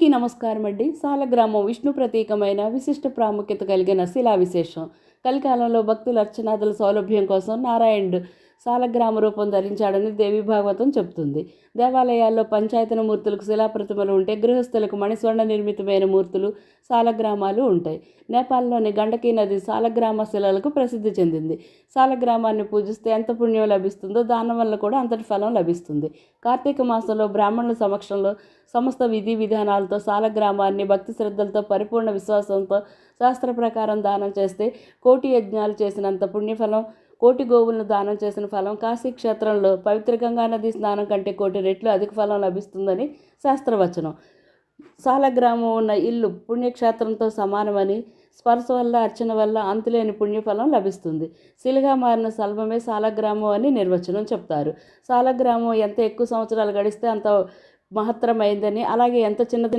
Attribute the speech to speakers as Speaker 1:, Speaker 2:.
Speaker 1: అందరికీ నమస్కారం అండి. సాలగ్రామం విష్ణు ప్రతీకమైన విశిష్ట ప్రాముఖ్యత కలిగిన శిలా విశేషం. కలికాలంలో భక్తుల అర్చనాదుల సౌలభ్యం కోసం నారాయణుడు సాలగ్రామ రూపం ధరించాడని దేవి భాగవతం చెబుతుంది. దేవాలయాల్లో పంచాయతన మూర్తులకు శిలాప్రతిమలు ఉంటే, గృహస్థులకు మణిస్వర్ణ నిర్మితమైన మూర్తులు సాలగ్రామాలు ఉంటాయి. నేపాల్లోని గండకీ నది సాలగ్రామ శిలలకు ప్రసిద్ధి చెందింది. సాలగ్రామాన్ని పూజిస్తే ఎంత పుణ్యం లభిస్తుందో దానం వల్ల కూడా అంతటి ఫలం లభిస్తుంది. కార్తీక మాసంలో బ్రాహ్మణుల సమక్షంలో సమస్త విధి విధానాలతో సాలగ్రామాన్ని భక్తి శ్రద్ధలతో పరిపూర్ణ విశ్వాసంతో శాస్త్ర ప్రకారం దానం చేస్తే కోటి యజ్ఞాలు చేసినంత పుణ్యఫలం, కోటి గోవులను దానం చేసిన ఫలం, కాశీ క్షేత్రంలో పవిత్ర గంగా నది స్నానం కంటే కోటి రెట్లు అధిక ఫలం లభిస్తుందని శాస్త్రవచనం. సాలగ్రామం ఉన్న ఇల్లు పుణ్యక్షేత్రంతో సమానమని, స్పర్శ వల్ల అర్చన వల్ల అంతులేని పుణ్యఫలం లభిస్తుంది. శిలగా మారిన సల్వమే సాలగ్రామం అని నిర్వచనం చెప్తారు. సాలగ్రామం ఎంత ఎక్కువ సంవత్సరాలు గడిస్తే అంత మహత్తరమైందని, అలాగే ఎంత చిన్నది